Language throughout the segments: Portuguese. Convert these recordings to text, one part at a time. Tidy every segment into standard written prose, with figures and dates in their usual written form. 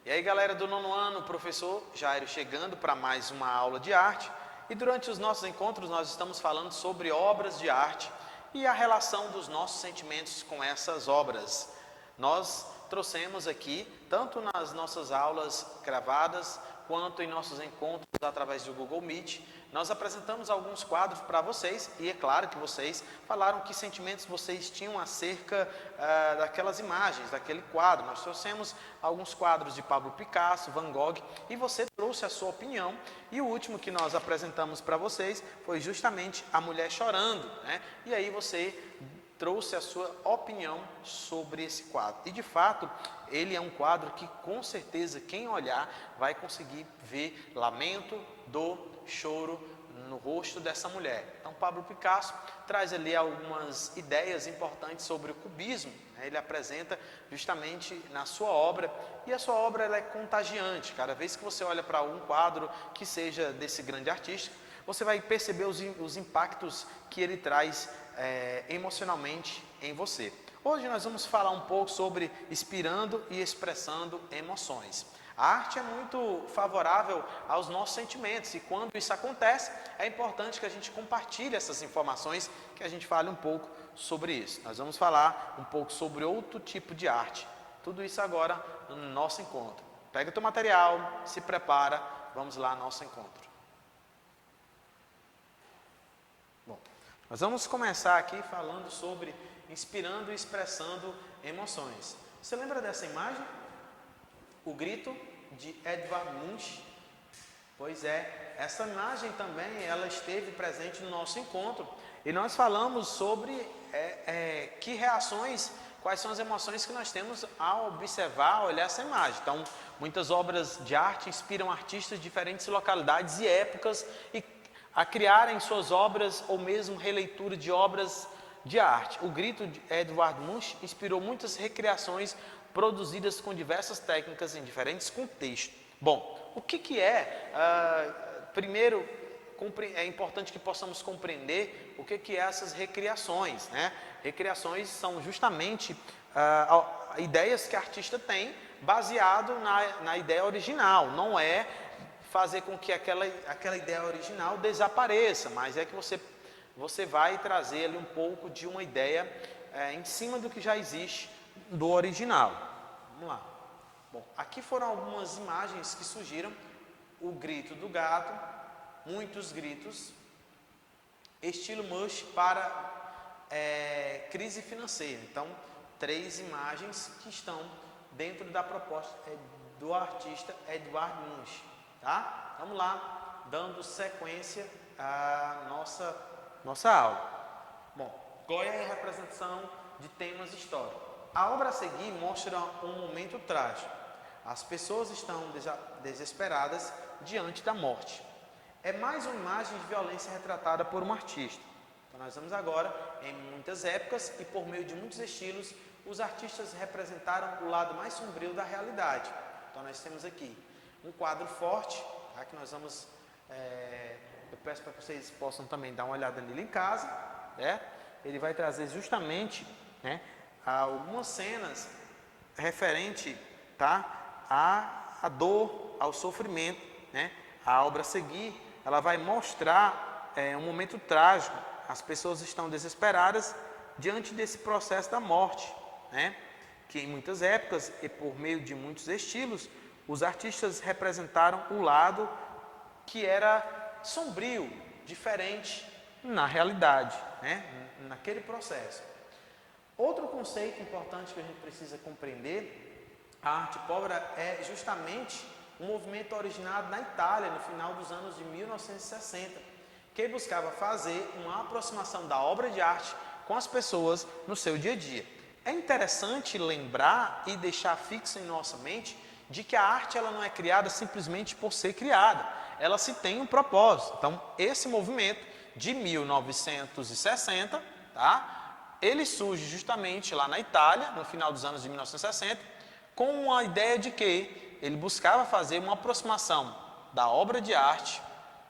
E aí, galera do nono ano, o professor Jairo chegando para mais uma aula de arte. E durante os nossos encontros nós estamos falando sobre obras de arte e a relação dos nossos sentimentos com essas obras. Nós trouxemos aqui, tanto nas nossas aulas gravadas, quanto em nossos encontros através do Google Meet, nós apresentamos alguns quadros para vocês e é claro que vocês falaram que sentimentos vocês tinham acerca daquelas imagens, daquele quadro. Nós trouxemos alguns quadros de Pablo Picasso, Van Gogh e você trouxe a sua opinião. E o último que nós apresentamos para vocês foi justamente a mulher chorando, né? E aí você trouxe a sua opinião sobre esse quadro. E de fato, ele é um quadro que com certeza quem olhar vai conseguir ver lamento, dor, choro no rosto dessa mulher. Então Pablo Picasso traz ali algumas ideias importantes sobre o cubismo, né? Ele apresenta justamente na sua obra, e a sua obra ela é contagiante. Cada vez que você olha para um quadro que seja desse grande artista, você vai perceber os impactos que ele traz emocionalmente em você. Hoje nós vamos falar um pouco sobre inspirando e expressando emoções. A arte é muito favorável aos nossos sentimentos e quando isso acontece, é importante que a gente compartilhe essas informações, que a gente fale um pouco sobre isso. Nós vamos falar um pouco sobre outro tipo de arte. Tudo isso agora no nosso encontro. Pega o teu material, se prepara, vamos lá ao nosso encontro. Nós vamos começar aqui falando sobre inspirando e expressando emoções. Você lembra dessa imagem? O grito de Edvard Munch. Pois é, essa imagem também ela esteve presente no nosso encontro. E nós falamos sobre que reações, quais são as emoções que nós temos ao observar, olhar essa imagem. Então, muitas obras de arte inspiram artistas de diferentes localidades e épocas a criarem suas obras ou mesmo releitura de obras de arte. O grito de Edvard Munch inspirou muitas recriações produzidas com diversas técnicas em diferentes contextos. Bom, o que é? Primeiro, é importante que possamos compreender o que é essas recriações, né? Recriações são justamente ideias que a artista tem baseado na ideia original, não é fazer com que aquela ideia original desapareça, mas é que você vai trazer ali um pouco de uma ideia em cima do que já existe do original. Vamos lá. Bom, aqui foram algumas imagens que surgiram. O grito do gato, muitos gritos, estilo Munch para crise financeira. Então, 3 imagens que estão dentro da proposta do artista Edvard Munch. Tá? Vamos lá, dando sequência à nossa aula. Bom, qual é a representação de temas históricos? A obra a seguir mostra um momento trágico. As pessoas estão desesperadas diante da morte. É mais uma imagem de violência retratada por um artista. Então nós vamos agora, em muitas épocas e por meio de muitos estilos, os artistas representaram o lado mais sombrio da realidade. Então nós temos aqui um quadro forte, tá, que nós vamos, eu peço para que vocês possam também dar uma olhada nele em casa, né? Ele vai trazer justamente, né, algumas cenas referente, tá, à dor, ao sofrimento, né? A obra a seguir, ela vai mostrar um momento trágico, as pessoas estão desesperadas diante desse processo da morte, né? Que em muitas épocas e por meio de muitos estilos, os artistas representaram o lado que era sombrio, diferente na realidade, né? Naquele processo. Outro conceito importante que a gente precisa compreender, a arte povera é justamente um movimento originado na Itália, no final dos anos de 1960, que buscava fazer uma aproximação da obra de arte com as pessoas no seu dia a dia. É interessante lembrar e deixar fixo em nossa mente de que a arte ela não é criada simplesmente por ser criada, ela se tem um propósito. Então, esse movimento de 1960, tá? Ele surge justamente lá na Itália, no final dos anos de 1960, com a ideia de que ele buscava fazer uma aproximação da obra de arte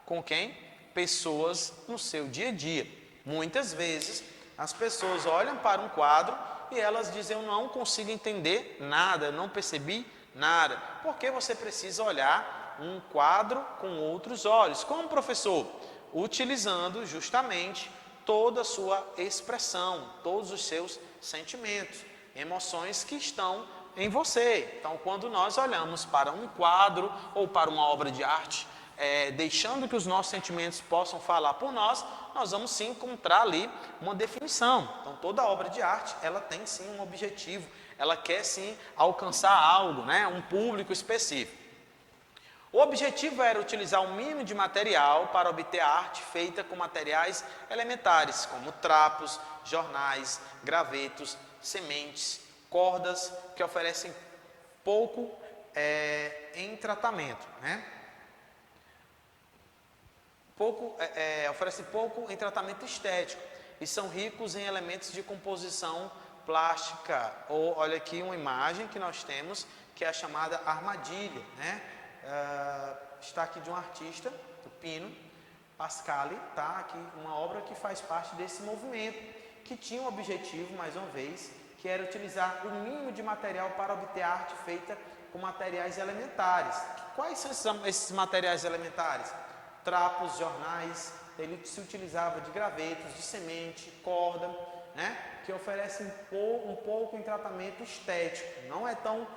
com quem? Pessoas no seu dia a dia. Muitas vezes, as pessoas olham para um quadro e elas dizem, eu não consigo entender nada, eu não percebi nada. Porque você precisa olhar um quadro com outros olhos. Como professor? Utilizando justamente toda a sua expressão, todos os seus sentimentos, emoções que estão em você. Então, quando nós olhamos para um quadro ou para uma obra de arte, deixando que os nossos sentimentos possam falar por nós, nós vamos sim encontrar ali uma definição. Então, toda obra de arte, ela tem sim um objetivo, ela quer sim alcançar algo, né? Um público específico. O objetivo era utilizar o mínimo de material para obter a arte feita com materiais elementares, como trapos, jornais, gravetos, sementes, cordas, que oferecem pouco em tratamento, né? Oferecem pouco em tratamento estético e são ricos em elementos de composição plástica. Ou olha aqui uma imagem que nós temos, que é a chamada armadilha, né? Está aqui de um artista, do Pino Pascali, tá? Aqui uma obra que faz parte desse movimento, que tinha um objetivo, mais uma vez, que era utilizar o mínimo de material para obter arte feita com materiais elementares. Quais são esses materiais elementares? Trapos, jornais, ele se utilizava de gravetos, de semente, corda, né? Que oferecem um pouco em tratamento estético. Não é tão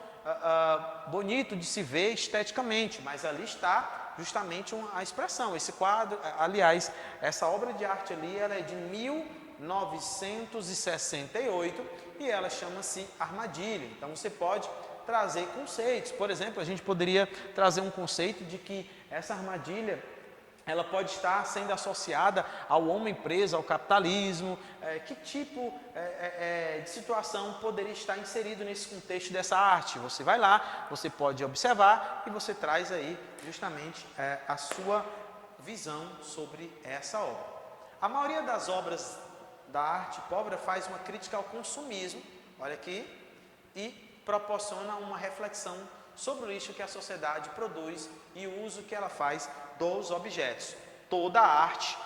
bonito de se ver esteticamente, mas ali está justamente a expressão. Esse quadro, aliás, essa obra de arte ali, ela é de 1968 e ela chama-se Armadilha. Então você pode trazer conceitos. Por exemplo, a gente poderia trazer um conceito de que essa armadilha, ela pode estar sendo associada ao homem preso, ao capitalismo. Que tipo de situação poderia estar inserido nesse contexto dessa arte? Você vai lá, você pode observar e você traz aí justamente a sua visão sobre essa obra. A maioria das obras da arte pobre faz uma crítica ao consumismo, olha aqui, e proporciona uma reflexão sobre o lixo que a sociedade produz e o uso que ela faz dos objetos. Toda arte,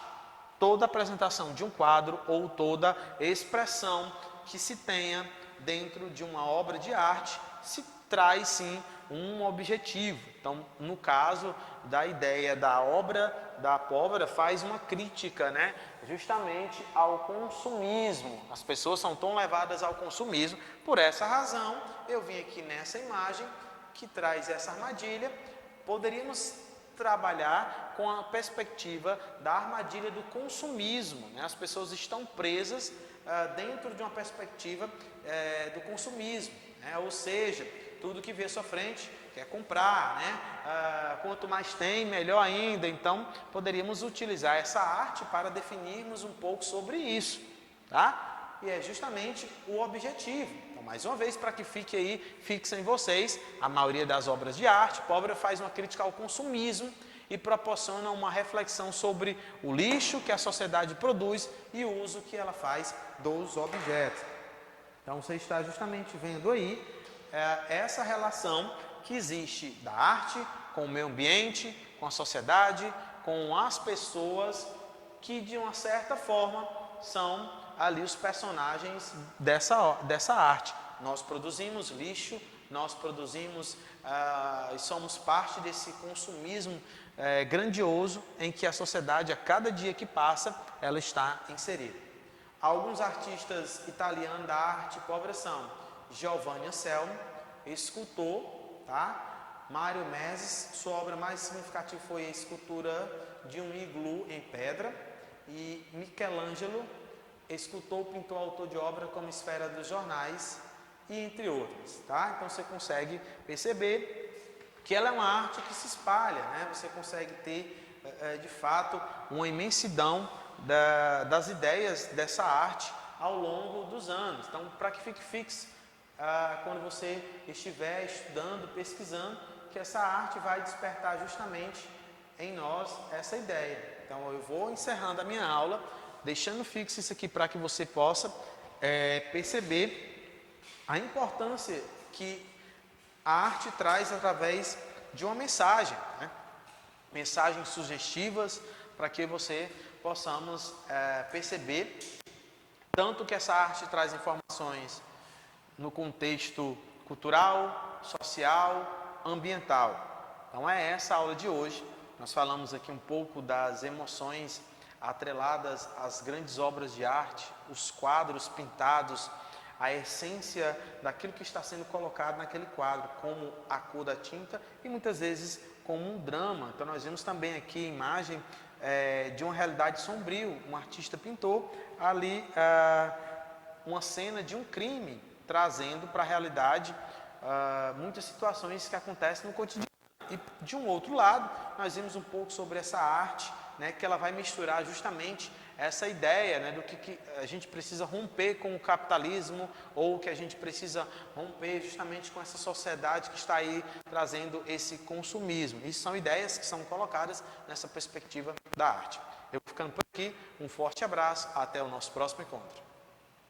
toda apresentação de um quadro ou toda expressão que se tenha dentro de uma obra de arte se traz sim um objetivo. Então, no caso da ideia da obra da Póvoa, faz uma crítica, né, justamente ao consumismo. As pessoas são tão levadas ao consumismo. Por essa razão, eu vim aqui nessa imagem que traz essa armadilha. Poderíamos trabalhar com a perspectiva da armadilha do consumismo, né? As pessoas estão presas dentro de uma perspectiva do consumismo, né? Ou seja, tudo que vê à sua frente quer comprar, né? Quanto mais tem, melhor ainda. Então, poderíamos utilizar essa arte para definirmos um pouco sobre isso, tá? E é justamente o objetivo. Então, mais uma vez, para que fique aí, fixe em vocês, a maioria das obras de arte, Póvoa faz uma crítica ao consumismo e proporciona uma reflexão sobre o lixo que a sociedade produz e o uso que ela faz dos objetos. Então, você está justamente vendo aí essa relação que existe da arte com o meio ambiente, com a sociedade, com as pessoas que, de uma certa forma, são ali os personagens dessa arte. Nós produzimos lixo, nós produzimos e somos parte desse consumismo grandioso em que a sociedade, a cada dia que passa, ela está inserida. Alguns artistas italianos da arte pobre são Giovanni Anselmo, escultor, tá? Mário Meses, sua obra mais significativa foi a escultura de um iglu em pedra, e Michelangelo, escultor, pintor, autor de obra como Esfera dos Jornais, e entre outras, tá? Então você consegue perceber que ela é uma arte que se espalha, né? Você consegue ter, de fato, uma imensidão das ideias dessa arte ao longo dos anos. Então, para que fique fixo, quando você estiver estudando, pesquisando, que essa arte vai despertar justamente em nós essa ideia. Então, eu vou encerrando a minha aula, deixando fixo isso aqui para que você possa perceber a importância que a arte traz através de uma mensagem, né? Mensagens sugestivas, para que você possamos perceber tanto que essa arte traz informações no contexto cultural, social, ambiental. Então é essa a aula de hoje. Nós falamos aqui um pouco das emoções atreladas às grandes obras de arte, os quadros pintados, a essência daquilo que está sendo colocado naquele quadro, como a cor da tinta e muitas vezes como um drama. Então nós vemos também aqui a imagem de uma realidade sombrio. Um artista pintou ali uma cena de um crime, trazendo para a realidade muitas situações que acontecem no cotidiano. E de um outro lado, nós vimos um pouco sobre essa arte, né, que ela vai misturar justamente essa ideia, né, do que a gente precisa romper com o capitalismo, ou que a gente precisa romper justamente com essa sociedade que está aí trazendo esse consumismo. Isso são ideias que são colocadas nessa perspectiva da arte. Eu vou ficando por aqui, um forte abraço, até o nosso próximo encontro.